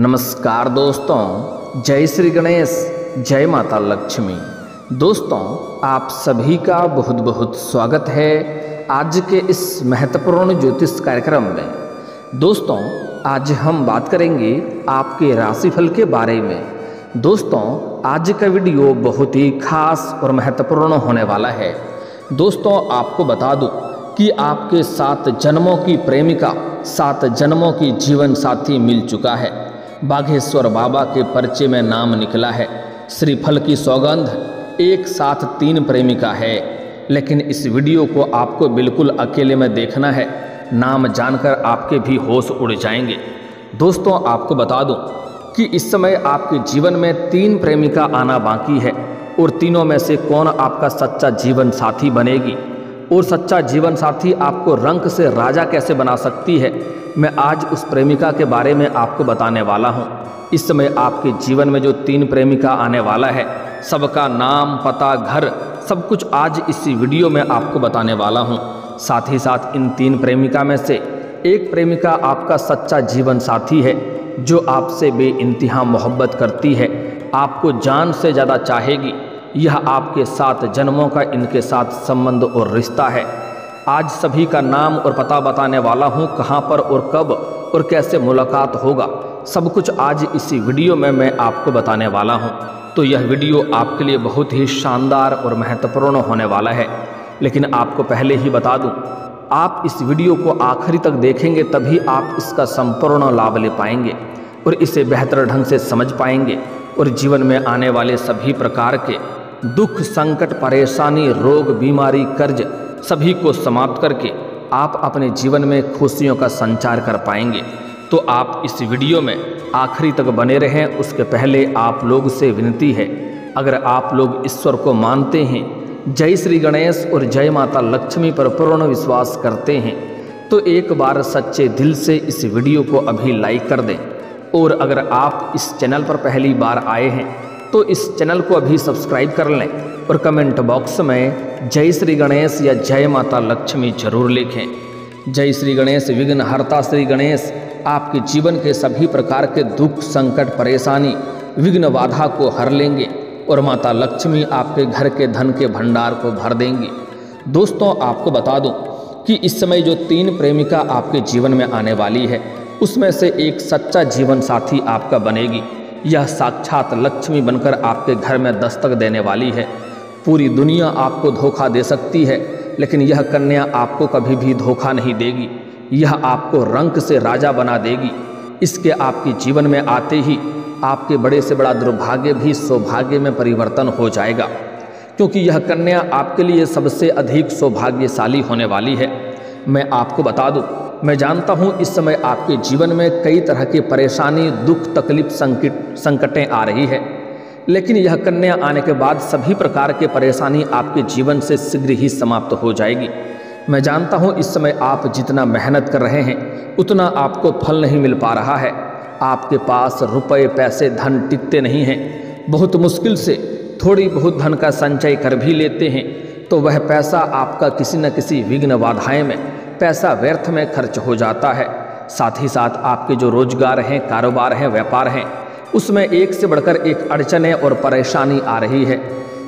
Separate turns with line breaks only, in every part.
नमस्कार दोस्तों, जय श्री गणेश, जय माता लक्ष्मी। दोस्तों, आप सभी का बहुत बहुत स्वागत है आज के इस महत्वपूर्ण ज्योतिष कार्यक्रम में। दोस्तों, आज हम बात करेंगे आपके राशिफल के बारे में। दोस्तों, आज का वीडियो बहुत ही खास और महत्वपूर्ण होने वाला है। दोस्तों, आपको बता दूं कि आपके 7 जन्मों की प्रेमिका, 7 जन्मों की जीवन साथी मिल चुका है। बाघेश्वर बाबा के पर्चे में नाम निकला है। श्रीफल की सौगंध, एक साथ 3 प्रेमिका है। लेकिन इस वीडियो को आपको बिल्कुल अकेले में देखना है, नाम जानकर आपके भी होश उड़ जाएंगे। दोस्तों, आपको बता दूं कि इस समय आपके जीवन में 3 प्रेमिका आना बाकी है और तीनों में से कौन आपका सच्चा जीवन साथी बनेगी और सच्चा जीवन साथी आपको रंक से राजा कैसे बना सकती है, मैं आज उस प्रेमिका के बारे में आपको बताने वाला हूँ। इस समय आपके जीवन में जो 3 प्रेमिका आने वाला है, सबका नाम, पता, घर, सब कुछ आज इसी वीडियो में आपको बताने वाला हूँ। साथ ही साथ इन 3 प्रेमिका में से एक प्रेमिका आपका सच्चा जीवन साथी है, जो आपसे बेइंतहा मोहब्बत करती है, आपको जान से ज़्यादा चाहेगी। यह आपके 7 जन्मों का इनके साथ संबंध और रिश्ता है। आज सभी का नाम और पता बताने वाला हूँ, कहाँ पर और कब और कैसे मुलाकात होगा, सब कुछ आज इसी वीडियो में मैं आपको बताने वाला हूँ। तो यह वीडियो आपके लिए बहुत ही शानदार और महत्वपूर्ण होने वाला है। लेकिन आपको पहले ही बता दूँ, आप इस वीडियो को आखिरी तक देखेंगे तभी आप इसका संपूर्ण लाभ ले पाएंगे और इसे बेहतर ढंग से समझ पाएंगे और जीवन में आने वाले सभी प्रकार के दुख, संकट, परेशानी, रोग, बीमारी, कर्ज सभी को समाप्त करके आप अपने जीवन में खुशियों का संचार कर पाएंगे। तो आप इस वीडियो में आखिरी तक बने रहें। उसके पहले आप लोग से विनती है, अगर आप लोग ईश्वर को मानते हैं, जय श्री गणेश और जय माता लक्ष्मी पर पूर्ण विश्वास करते हैं, तो एक बार सच्चे दिल से इस वीडियो को अभी लाइक कर दें। और अगर आप इस चैनल पर पहली बार आए हैं तो इस चैनल को अभी सब्सक्राइब कर लें और कमेंट बॉक्स में जय श्री गणेश या जय माता लक्ष्मी जरूर लिखें। जय श्री गणेश, विघ्न हरता श्री गणेश आपके जीवन के सभी प्रकार के दुख, संकट, परेशानी, विघ्न, बाधा को हर लेंगे और माता लक्ष्मी आपके घर के धन के भंडार को भर देंगी। दोस्तों, आपको बता दूं कि इस समय जो 3 प्रेमिका आपके जीवन में आने वाली है, उसमें से एक सच्चा जीवन साथी आपका बनेगी। यह साक्षात लक्ष्मी बनकर आपके घर में दस्तक देने वाली है। पूरी दुनिया आपको धोखा दे सकती है, लेकिन यह कन्या आपको कभी भी धोखा नहीं देगी। यह आपको रंक से राजा बना देगी। इसके आपके जीवन में आते ही आपके बड़े से बड़ा दुर्भाग्य भी सौभाग्य में परिवर्तन हो जाएगा, क्योंकि यह कन्या आपके लिए सबसे अधिक सौभाग्यशाली होने वाली है। मैं आपको बता दूं, मैं जानता हूं इस समय आपके जीवन में कई तरह की परेशानी, दुख, तकलीफ, संकटें आ रही है, लेकिन यह कन्या आने के बाद सभी प्रकार के परेशानी आपके जीवन से शीघ्र ही समाप्त हो जाएगी। मैं जानता हूं इस समय आप जितना मेहनत कर रहे हैं उतना आपको फल नहीं मिल पा रहा है। आपके पास रुपए, पैसे, धन टिकते नहीं हैं। बहुत मुश्किल से थोड़ी बहुत धन का संचय कर भी लेते हैं तो वह पैसा आपका किसी न किसी विघ्न, बाधाएं में पैसा व्यर्थ में खर्च हो जाता है। साथ ही साथ आपके जो रोजगार हैं, कारोबार हैं, व्यापार हैं, उसमें एक से बढ़कर एक अड़चनें और परेशानी आ रही है।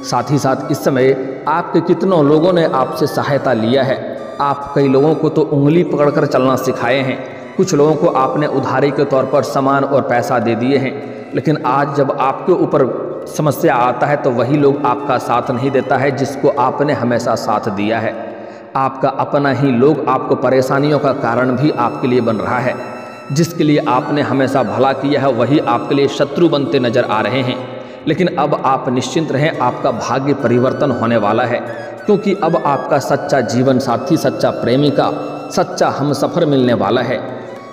साथ ही साथ इस समय आपके कितनों लोगों ने आपसे सहायता लिया है। आप कई लोगों को तो उंगली पकड़कर चलना सिखाए हैं, कुछ लोगों को आपने उधारी के तौर पर सामान और पैसा दे दिए हैं, लेकिन आज जब आपके ऊपर समस्या आता है तो वही लोग आपका साथ नहीं देता है जिसको आपने हमेशा साथ दिया है। आपका अपना ही लोग आपको परेशानियों का कारण भी आपके लिए बन रहा है। जिसके लिए आपने हमेशा भला किया है वही आपके लिए शत्रु बनते नजर आ रहे हैं। लेकिन अब आप निश्चिंत रहें, आपका भाग्य परिवर्तन होने वाला है, क्योंकि अब आपका सच्चा जीवन साथी, सच्चा प्रेमिका, सच्चा हमसफर मिलने वाला है।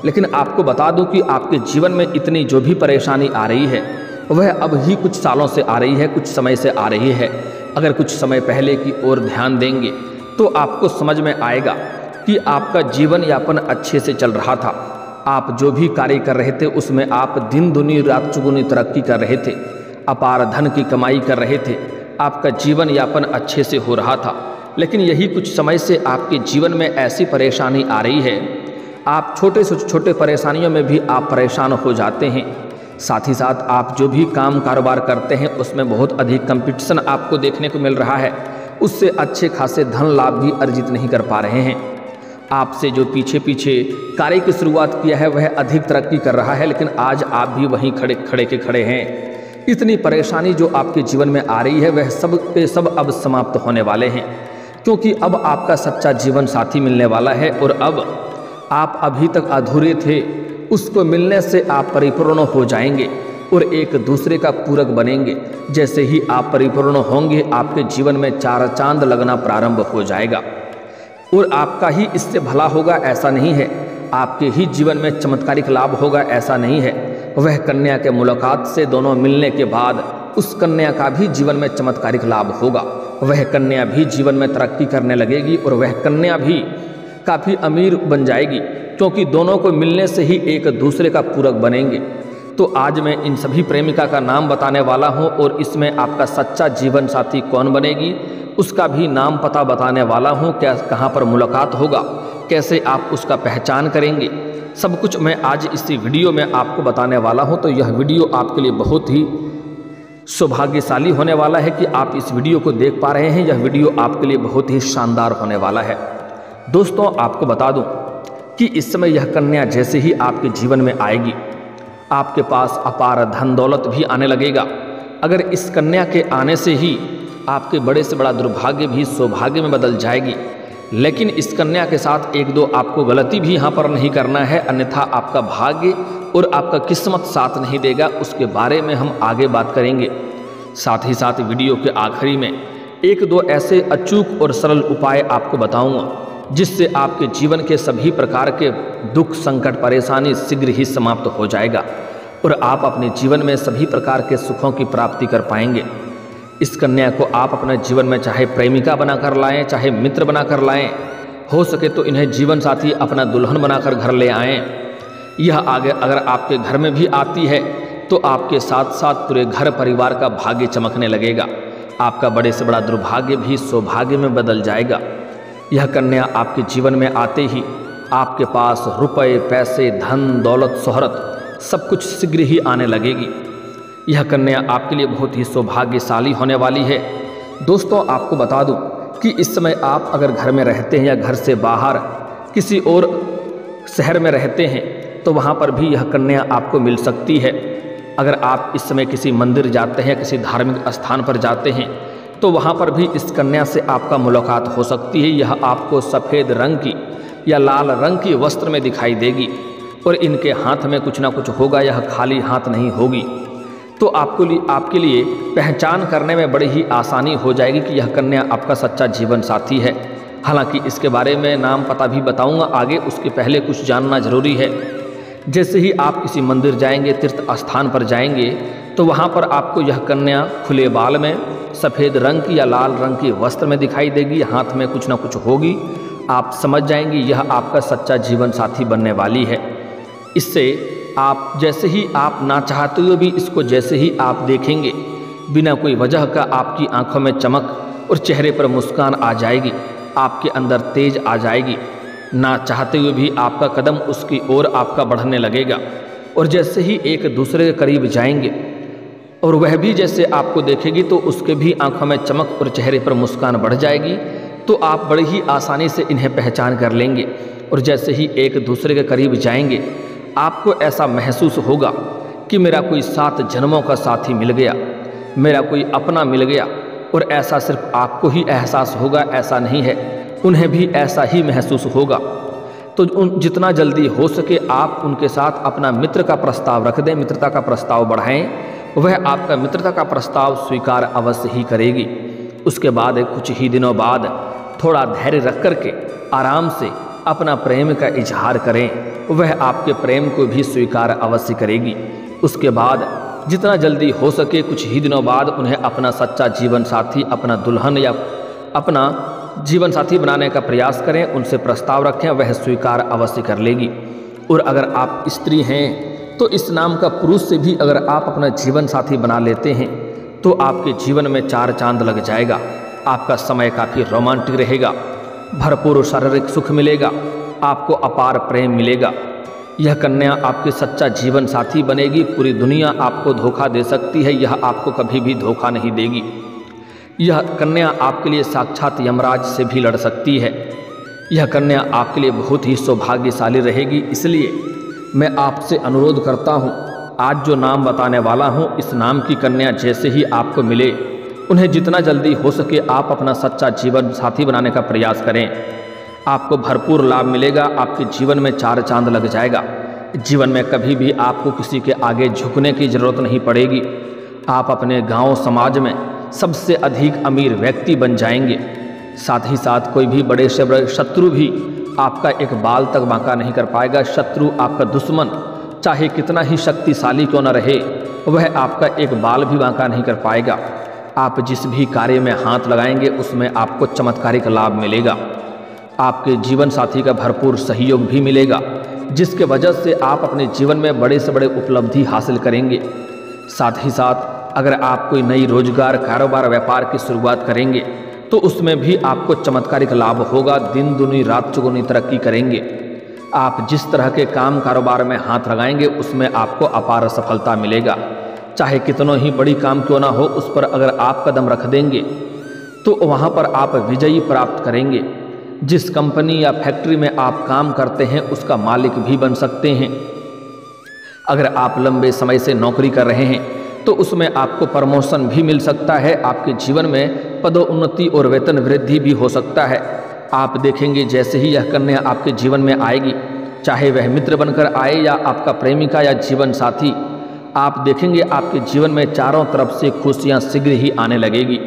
लेकिन आपको बता दूं कि आपके जीवन में इतनी जो भी परेशानी आ रही है वह अब ही कुछ सालों से आ रही है, कुछ समय से आ रही है। अगर कुछ समय पहले की ओर ध्यान देंगे तो आपको समझ में आएगा कि आपका जीवन यापन अच्छे से चल रहा था। आप जो भी कार्य कर रहे थे उसमें आप दिन दुनी रात चुगुनी तरक्की कर रहे थे, अपार धन की कमाई कर रहे थे, आपका जीवन यापन अच्छे से हो रहा था। लेकिन यही कुछ समय से आपके जीवन में ऐसी परेशानी आ रही है, आप छोटे से छोटे परेशानियों में भी आप परेशान हो जाते हैं। साथ ही साथ आप जो भी काम कारोबार करते हैं उसमें बहुत अधिक कंपटीशन आपको देखने को मिल रहा है, उससे अच्छे खासे धन लाभ भी अर्जित नहीं कर पा रहे हैं। आपसे जो पीछे कार्य की शुरुआत किया है वह अधिक तरक्की कर रहा है, लेकिन आज आप भी वहीं खड़े के खड़े हैं। इतनी परेशानी जो आपके जीवन में आ रही है वह सब के सब अब समाप्त होने वाले हैं, क्योंकि अब आपका सच्चा जीवन साथी मिलने वाला है और अब आप अभी तक अधूरे थे, उसको मिलने से आप परिपूर्ण हो जाएंगे और एक दूसरे का पूरक बनेंगे। जैसे ही आप परिपूर्ण होंगे आपके जीवन में चार चांद लगना प्रारंभ हो जाएगा और आपका ही इससे भला होगा ऐसा नहीं है, आपके ही जीवन में चमत्कारिक लाभ होगा ऐसा नहीं है। वह कन्या के मुलाकात से दोनों मिलने के बाद उस कन्या का भी जीवन में चमत्कारिक लाभ होगा। वह कन्या भी जीवन में तरक्की करने लगेगी और वह कन्या भी काफ़ी अमीर बन जाएगी, क्योंकि दोनों को मिलने से ही एक दूसरे का पूरक बनेंगे। तो आज मैं इन सभी प्रेमिका का नाम बताने वाला हूं और इसमें आपका सच्चा जीवन साथी कौन बनेगी उसका भी नाम पता बताने वाला हूं। क्या कहां पर मुलाकात होगा, कैसे आप उसका पहचान करेंगे, सब कुछ मैं आज इसी वीडियो में आपको बताने वाला हूं। तो यह वीडियो आपके लिए बहुत ही सौभाग्यशाली होने वाला है कि आप इस वीडियो को देख पा रहे हैं। यह वीडियो आपके लिए बहुत ही शानदार होने वाला है। दोस्तों, आपको बता दूं कि इस समय यह कन्या जैसे ही आपके जीवन में आएगी आपके पास अपार धन दौलत भी आने लगेगा। अगर इस कन्या के आने से ही आपके बड़े से बड़ा दुर्भाग्य भी सौभाग्य में बदल जाएगी, लेकिन इस कन्या के साथ एक दो आपको गलती भी यहाँ पर नहीं करना है, अन्यथा आपका भाग्य और आपका किस्मत साथ नहीं देगा। उसके बारे में हम आगे बात करेंगे। साथ ही साथ वीडियो के आखिरी में एक दो ऐसे अचूक और सरल उपाय आपको बताऊंगा जिससे आपके जीवन के सभी प्रकार के दुख संकट परेशानी शीघ्र ही समाप्त हो जाएगा और आप अपने जीवन में सभी प्रकार के सुखों की प्राप्ति कर पाएंगे। इस कन्या को आप अपने जीवन में चाहे प्रेमिका बनाकर लाएं, चाहे मित्र बनाकर लाएं, हो सके तो इन्हें जीवन साथी अपना दुल्हन बनाकर घर ले आएं। यह आगे अगर आपके घर में भी आती है तो आपके साथ साथ पूरे घर परिवार का भाग्य चमकने लगेगा। आपका बड़े से बड़ा दुर्भाग्य भी सौभाग्य में बदल जाएगा। यह कन्या आपके जीवन में आते ही आपके पास रुपए पैसे धन दौलत शोहरत सब कुछ शीघ्र ही आने लगेगी। यह कन्या आपके लिए बहुत ही सौभाग्यशाली होने वाली है। दोस्तों, आपको बता दूं कि इस समय आप अगर घर में रहते हैं या घर से बाहर किसी और शहर में रहते हैं तो वहाँ पर भी यह कन्या आपको मिल सकती है। अगर आप इस समय किसी मंदिर जाते हैं, किसी धार्मिक स्थान पर जाते हैं तो वहाँ पर भी इस कन्या से आपका मुलाकात हो सकती है। यह आपको सफ़ेद रंग की या लाल रंग की वस्त्र में दिखाई देगी और इनके हाथ में कुछ ना कुछ होगा, यह खाली हाथ नहीं होगी। तो आपके लिए पहचान करने में बड़ी ही आसानी हो जाएगी कि यह कन्या आपका सच्चा जीवन साथी है। हालांकि इसके बारे में नाम पता भी बताऊंगा आगे, उसके पहले कुछ जानना जरूरी है। जैसे ही आप किसी मंदिर जाएंगे, तीर्थ स्थान पर जाएंगे तो वहाँ पर आपको यह कन्या खुले बाल में सफ़ेद रंग की या लाल रंग की वस्त्र में दिखाई देगी, हाथ में कुछ ना कुछ होगी। आप समझ जाएंगे यह आपका सच्चा जीवन साथी बनने वाली है। इससे आप जैसे ही आप ना चाहते हुए भी इसको जैसे ही आप देखेंगे, बिना कोई वजह का आपकी आंखों में चमक और चेहरे पर मुस्कान आ जाएगी, आपके अंदर तेज आ जाएगी। ना चाहते हुए भी आपका कदम उसकी ओर आपका बढ़ने लगेगा और जैसे ही एक दूसरे के करीब जाएंगे और वह भी जैसे आपको देखेगी तो उसके भी आंखों में चमक और चेहरे पर मुस्कान बढ़ जाएगी। तो आप बड़ी ही आसानी से इन्हें पहचान कर लेंगे और जैसे ही एक दूसरे के करीब जाएंगे आपको ऐसा महसूस होगा कि मेरा कोई 7 जन्मों का साथी मिल गया, मेरा कोई अपना मिल गया। और ऐसा सिर्फ आपको ही एहसास होगा, ऐसा नहीं है, उन्हें भी ऐसा ही महसूस होगा। तो जितना जल्दी हो सके आप उनके साथ अपना मित्र का प्रस्ताव रख दें, मित्रता का प्रस्ताव बढ़ाएं। वह आपका मित्रता का प्रस्ताव स्वीकार अवश्य ही करेगी। उसके बाद कुछ ही दिनों बाद थोड़ा धैर्य रख कर के आराम से अपना प्रेम का इजहार करें, वह आपके प्रेम को भी स्वीकार अवश्य करेगी। उसके बाद जितना जल्दी हो सके कुछ ही दिनों बाद उन्हें अपना सच्चा जीवन साथी, अपना दुल्हन या अपना जीवन साथी बनाने का प्रयास करें, उनसे प्रस्ताव रखें, वह स्वीकार अवश्य कर लेगी। और अगर आप स्त्री हैं तो इस नाम का पुरुष से भी अगर आप अपना जीवन साथी बना लेते हैं तो आपके जीवन में 4 चांद लग जाएगा। आपका समय काफ़ी रोमांटिक रहेगा, भरपूर शारीरिक सुख मिलेगा, आपको अपार प्रेम मिलेगा। यह कन्या आपके सच्चा जीवन साथी बनेगी। पूरी दुनिया आपको धोखा दे सकती है, यह आपको कभी भी धोखा नहीं देगी। यह कन्या आपके लिए साक्षात यमराज से भी लड़ सकती है। यह कन्या आपके लिए बहुत ही सौभाग्यशाली रहेगी। इसलिए मैं आपसे अनुरोध करता हूँ, आज जो नाम बताने वाला हूँ, इस नाम की कन्या जैसे ही आपको मिले, उन्हें जितना जल्दी हो सके आप अपना सच्चा जीवन साथी बनाने का प्रयास करें। आपको भरपूर लाभ मिलेगा, आपके जीवन में चार चांद लग जाएगा। जीवन में कभी भी आपको किसी के आगे झुकने की ज़रूरत नहीं पड़ेगी। आप अपने गांव समाज में सबसे अधिक अमीर व्यक्ति बन जाएंगे। साथ ही साथ कोई भी बड़े से बड़े शत्रु भी आपका एक बाल तक बांका नहीं कर पाएगा। शत्रु, आपका दुश्मन, चाहे कितना ही शक्तिशाली क्यों न रहे, वह आपका एक बाल भी बांका नहीं कर पाएगा। आप जिस भी कार्य में हाथ लगाएंगे उसमें आपको चमत्कारिक लाभ मिलेगा। आपके जीवन साथी का भरपूर सहयोग भी मिलेगा, जिसके वजह से आप अपने जीवन में बड़े से बड़े उपलब्धि हासिल करेंगे। साथ ही साथ अगर आप कोई नई रोजगार, कारोबार, व्यापार की शुरुआत करेंगे तो उसमें भी आपको चमत्कारिक लाभ होगा। दिन दुनी रात चौगुनी तरक्की करेंगे। आप जिस तरह के काम कारोबार में हाथ लगाएंगे उसमें आपको अपार सफलता मिलेगा। चाहे कितनों ही बड़ी काम क्यों ना हो, उस पर अगर आप कदम रख देंगे तो वहाँ पर आप विजयी प्राप्त करेंगे। जिस कंपनी या फैक्ट्री में आप काम करते हैं उसका मालिक भी बन सकते हैं। अगर आप लंबे समय से नौकरी कर रहे हैं तो उसमें आपको प्रमोशन भी मिल सकता है। आपके जीवन में पदोन्नति और वेतन वृद्धि भी हो सकता है। आप देखेंगे जैसे ही यह कन्या आपके जीवन में आएगी, चाहे वह मित्र बनकर आए या आपका प्रेमिका या जीवन साथी, आप देखेंगे आपके जीवन में चारों तरफ से खुशियां शीघ्र ही आने लगेगी।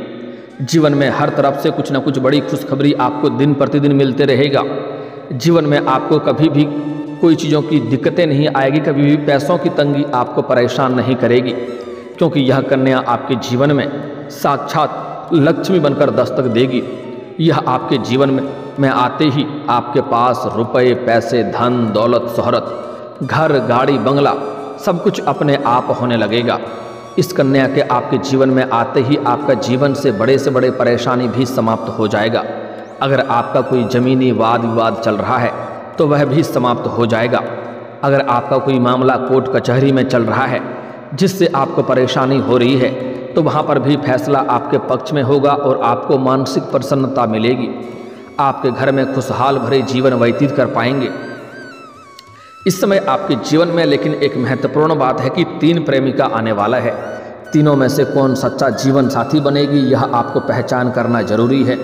जीवन में हर तरफ से कुछ न कुछ बड़ी खुशखबरी आपको दिन प्रतिदिन मिलते रहेगा। जीवन में आपको कभी भी कोई चीज़ों की दिक्कतें नहीं आएगी, कभी भी पैसों की तंगी आपको परेशान नहीं करेगी, क्योंकि यह कन्या आपके जीवन में साक्षात लक्ष्मी बनकर दस्तक देगी। यह आपके जीवन में आते ही आपके पास रुपए, पैसे, धन, दौलत, शोहरत, घर, गाड़ी, बंगला सब कुछ अपने आप होने लगेगा। इस कन्या के आपके जीवन में आते ही आपका जीवन से बड़े परेशानी भी समाप्त हो जाएगा। अगर आपका कोई ज़मीनी वाद विवाद चल रहा है तो वह भी समाप्त हो जाएगा। अगर आपका कोई मामला कोर्ट कचहरी में चल रहा है जिससे आपको परेशानी हो रही है तो वहाँ पर भी फैसला आपके पक्ष में होगा और आपको मानसिक प्रसन्नता मिलेगी। आपके घर में खुशहाल भरे जीवन व्यतीत कर पाएंगे। इस समय आपके जीवन में लेकिन एक महत्वपूर्ण बात है कि 3 प्रेमिका आने वाला है। तीनों में से कौन सच्चा जीवन साथी बनेगी, यह आपको पहचान करना जरूरी है।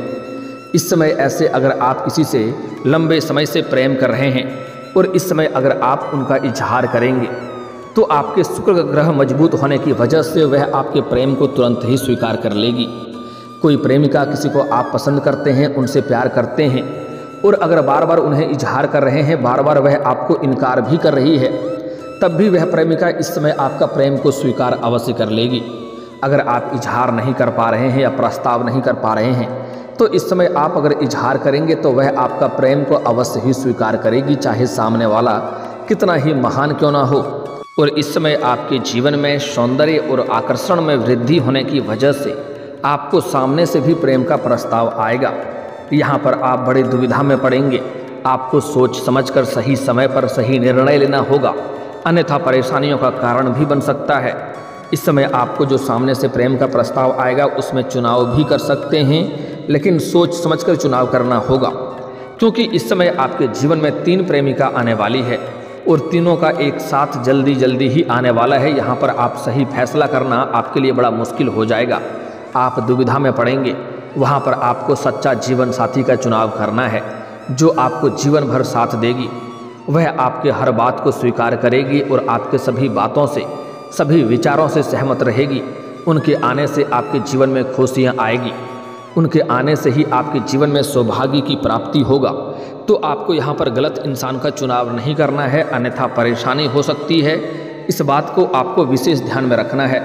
इस समय ऐसे अगर आप किसी से लंबे समय से प्रेम कर रहे हैं और इस समय अगर आप उनका इजहार करेंगे तो आपके शुक्र ग्रह मजबूत होने की वजह से वह आपके प्रेम को तुरंत ही स्वीकार कर लेगी। कोई प्रेमिका किसी को आप पसंद करते हैं, उनसे प्यार करते हैं और अगर बार बार उन्हें इजहार कर रहे हैं, बार बार वह आपको इनकार भी कर रही है, तब भी वह प्रेमिका इस समय आपका प्रेम को स्वीकार अवश्य कर लेगी। अगर आप इजहार नहीं कर पा रहे हैं या प्रस्ताव नहीं कर पा रहे हैं तो इस समय आप अगर इजहार करेंगे तो वह आपका प्रेम को अवश्य ही स्वीकार करेगी, चाहे सामने वाला कितना ही महान क्यों ना हो। और इस समय आपके जीवन में सौंदर्य और आकर्षण में वृद्धि होने की वजह से आपको सामने से भी प्रेम का प्रस्ताव आएगा। यहाँ पर आप बड़ी दुविधा में पड़ेंगे। आपको सोच समझकर सही समय पर सही निर्णय लेना होगा, अन्यथा परेशानियों का कारण भी बन सकता है। इस समय आपको जो सामने से प्रेम का प्रस्ताव आएगा उसमें चुनाव भी कर सकते हैं, लेकिन सोच समझकर चुनाव करना होगा, क्योंकि इस समय आपके जीवन में 3 प्रेमिका आने वाली है और तीनों का एक साथ जल्दी ही आने वाला है। यहाँ पर आप सही फैसला करना आपके लिए बड़ा मुश्किल हो जाएगा। आप दुविधा में पड़ेंगे। वहाँ पर आपको सच्चा जीवन साथी का चुनाव करना है, जो आपको जीवन भर साथ देगी। वह आपके हर बात को स्वीकार करेगी और आपके सभी बातों से, सभी विचारों से सहमत रहेगी। उनके आने से आपके जीवन में खुशियाँ आएगी। उनके आने से ही आपके जीवन में सौभाग्य की प्राप्ति होगा। तो आपको यहाँ पर गलत इंसान का चुनाव नहीं करना है, अन्यथा परेशानी हो सकती है। इस बात को आपको विशेष ध्यान में रखना है।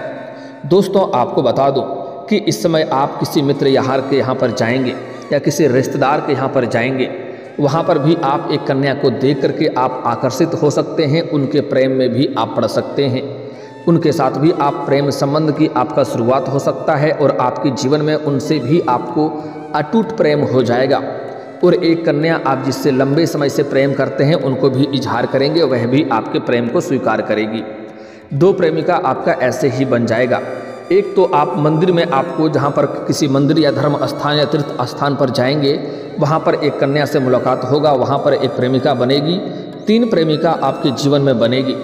दोस्तों, आपको बता दूं कि इस समय आप किसी मित्र यार के यहाँ पर जाएंगे या किसी रिश्तेदार के यहाँ पर जाएंगे, वहाँ पर भी आप एक कन्या को देख करके आप आकर्षित हो सकते हैं। उनके प्रेम में भी आप पड़ सकते हैं। उनके साथ भी आप प्रेम संबंध की आपका शुरुआत हो सकता है और आपके जीवन में उनसे भी आपको अटूट प्रेम हो जाएगा। और एक कन्या आप जिससे लंबे समय से प्रेम करते हैं उनको भी इजहार करेंगे, वह भी आपके प्रेम को स्वीकार करेगी। 2 प्रेमिका आपका ऐसे ही बन जाएगा। एक तो आप मंदिर में, आपको जहाँ पर किसी मंदिर या धर्म स्थान या तीर्थ स्थान पर जाएंगे, वहाँ पर एक कन्या से मुलाकात होगा, वहाँ पर एक प्रेमिका बनेगी। 3 प्रेमिका आपके जीवन में बनेगी।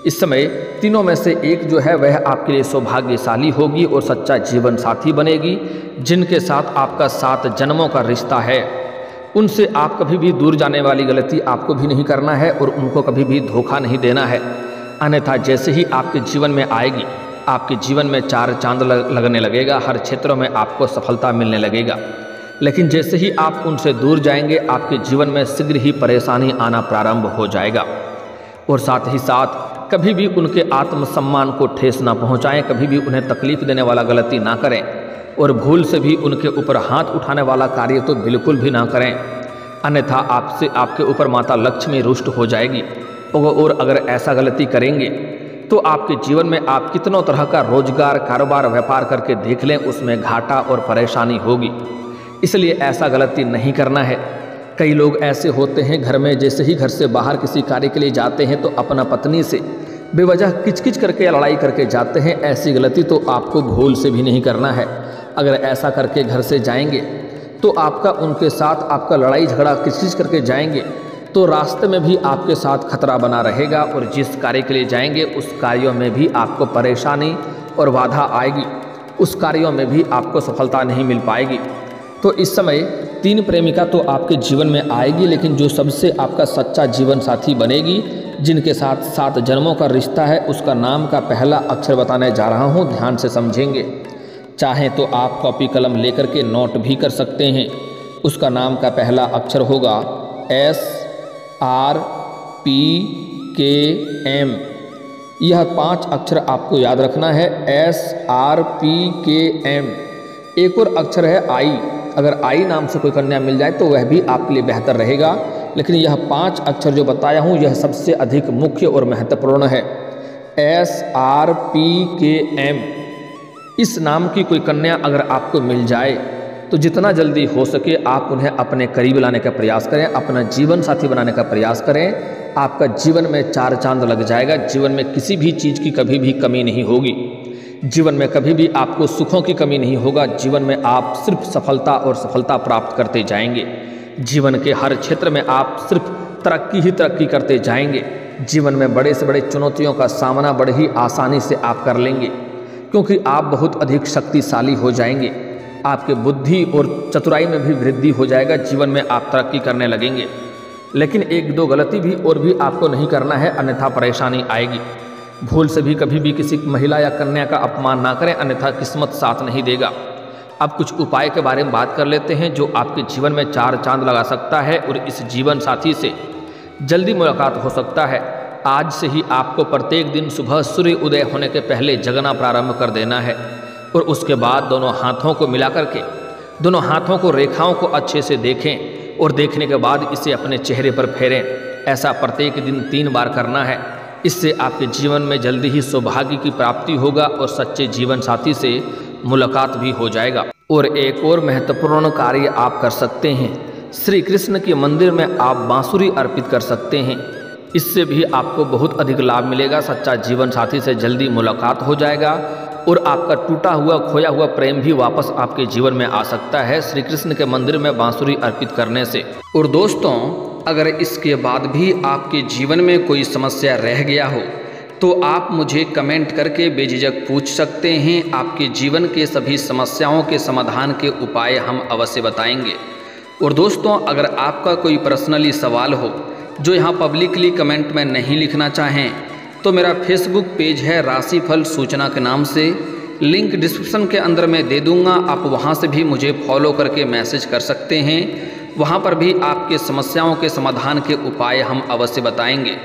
इस समय तीनों में से एक जो है वह आपके लिए सौभाग्यशाली होगी और सच्चा जीवन साथी बनेगी, जिनके साथ आपका 7 जन्मों का रिश्ता है। उनसे आप कभी भी दूर जाने वाली गलती आपको भी नहीं करना है और उनको कभी भी धोखा नहीं देना है। अन्यथा जैसे ही आपके जीवन में आएगी, आपके जीवन में 4 चांद लगने लगेगा, हर क्षेत्रों में आपको सफलता मिलने लगेगा। लेकिन जैसे ही आप उनसे दूर जाएंगे, आपके जीवन में शीघ्र ही परेशानी आना प्रारंभ हो जाएगा। और साथ ही साथ कभी भी उनके आत्मसम्मान को ठेस ना पहुंचाएं, कभी भी उन्हें तकलीफ देने वाला गलती ना करें और भूल से भी उनके ऊपर हाथ उठाने वाला कार्य तो बिल्कुल भी ना करें। अन्यथा आपसे आपके ऊपर माता लक्ष्मी रुष्ट हो जाएगी। और अगर ऐसा गलती करेंगे तो आपके जीवन में आप कितनों तरह का रोजगार, कारोबार, व्यापार करके देख लें, उसमें घाटा और परेशानी होगी। इसलिए ऐसा गलती नहीं करना है। कई लोग ऐसे होते हैं, घर में जैसे ही घर से बाहर किसी कार्य के लिए जाते हैं तो अपना पत्नी से बेवजह किचकिच करके या लड़ाई करके जाते हैं। ऐसी गलती तो आपको भूल से भी नहीं करना है। अगर ऐसा करके घर से जाएंगे तो आपका उनके साथ आपका लड़ाई झगड़ा किचकिच करके जाएंगे तो रास्ते में भी आपके साथ खतरा बना रहेगा और जिस कार्य के लिए जाएंगे उस कार्यों में भी आपको परेशानी और बाधा आएगी, उस कार्यों में भी आपको सफलता नहीं मिल पाएगी। तो इस समय 3 प्रेमिका तो आपके जीवन में आएगी, लेकिन जो सबसे आपका सच्चा जीवन साथी बनेगी, जिनके साथ 7 जन्मों का रिश्ता है, उसका नाम का पहला अक्षर बताने जा रहा हूँ, ध्यान से समझेंगे। चाहें तो आप कॉपी कलम लेकर के नोट भी कर सकते हैं। उसका नाम का पहला अक्षर होगा SRPKM। यह 5 अक्षर आपको याद रखना है, SRPKM। एक और अक्षर है I। अगर आई नाम से कोई कन्या मिल जाए तो वह भी आपके लिए बेहतर रहेगा, लेकिन यह 5 अक्षर जो बताया हूँ यह सबसे अधिक मुख्य और महत्वपूर्ण है, SRPKM। इस नाम की कोई कन्या अगर आपको मिल जाए तो जितना जल्दी हो सके आप उन्हें अपने करीब लाने का प्रयास करें, अपना जीवन साथी बनाने का प्रयास करें। आपका जीवन में 4 चांद लग जाएगा। जीवन में किसी भी चीज़ की कभी भी कमी नहीं होगी। जीवन में कभी भी आपको सुखों की कमी नहीं होगा। जीवन में आप सिर्फ सफलता और सफलता प्राप्त करते जाएंगे। जीवन के हर क्षेत्र में आप सिर्फ तरक्की ही तरक्की करते जाएंगे। जीवन में बड़े से बड़े चुनौतियों का सामना बड़े ही आसानी से आप कर लेंगे, क्योंकि आप बहुत अधिक शक्तिशाली हो जाएंगे। आपके बुद्धि और चतुराई में भी वृद्धि हो जाएगा। जीवन में आप तरक्की करने लगेंगे। लेकिन 1-2 गलती भी और भी आपको नहीं करना है, अन्यथा परेशानी आएगी। भूल से भी कभी भी किसी महिला या कन्या का अपमान ना करें, अन्यथा किस्मत साथ नहीं देगा। अब कुछ उपाय के बारे में बात कर लेते हैं जो आपके जीवन में 4 चांद लगा सकता है और इस जीवन साथी से जल्दी मुलाकात हो सकता है। आज से ही आपको प्रत्येक दिन सुबह सूर्य उदय होने के पहले जगना प्रारंभ कर देना है और उसके बाद दोनों हाथों को मिला करके दोनों हाथों को रेखाओं को अच्छे से देखें और देखने के बाद इसे अपने चेहरे पर फेरें। ऐसा प्रत्येक दिन 3 बार करना है। इससे आपके जीवन में जल्दी ही सौभाग्य की प्राप्ति होगा और सच्चे जीवन साथी से मुलाकात भी हो जाएगा। और एक और महत्वपूर्ण कार्य आप कर सकते हैं, श्री कृष्ण के मंदिर में आप बांसुरी अर्पित कर सकते हैं। इससे भी आपको बहुत अधिक लाभ मिलेगा। सच्चा जीवन साथी से जल्दी मुलाकात हो जाएगा और आपका टूटा हुआ खोया हुआ प्रेम भी वापस आपके जीवन में आ सकता है श्री कृष्ण के मंदिर में बांसुरी अर्पित करने से। और दोस्तों, अगर इसके बाद भी आपके जीवन में कोई समस्या रह गया हो तो आप मुझे कमेंट करके बेझिझक पूछ सकते हैं। आपके जीवन के सभी समस्याओं के समाधान के उपाय हम अवश्य बताएंगे। और दोस्तों, अगर आपका कोई पर्सनली सवाल हो जो यहाँ पब्लिकली कमेंट में नहीं लिखना चाहें तो मेरा फेसबुक पेज है राशिफल सूचना के नाम से, लिंक डिस्क्रिप्शन के अंदर मैं दे दूँगा। आप वहाँ से भी मुझे फॉलो करके मैसेज कर सकते हैं। वहाँ पर भी आपके समस्याओं के समाधान के उपाय हम अवश्य बताएंगे।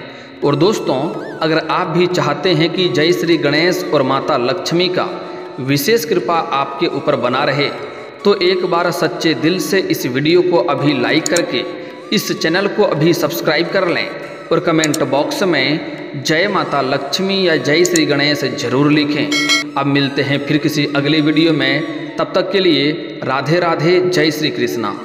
और दोस्तों, अगर आप भी चाहते हैं कि जय श्री गणेश और माता लक्ष्मी का विशेष कृपा आपके ऊपर बना रहे तो एक बार सच्चे दिल से इस वीडियो को अभी लाइक करके इस चैनल को अभी सब्सक्राइब कर लें और कमेंट बॉक्स में जय माता लक्ष्मी या जय श्री गणेश जरूर लिखें। अब मिलते हैं फिर किसी अगली वीडियो में। तब तक के लिए राधे राधे, जय श्री कृष्णा।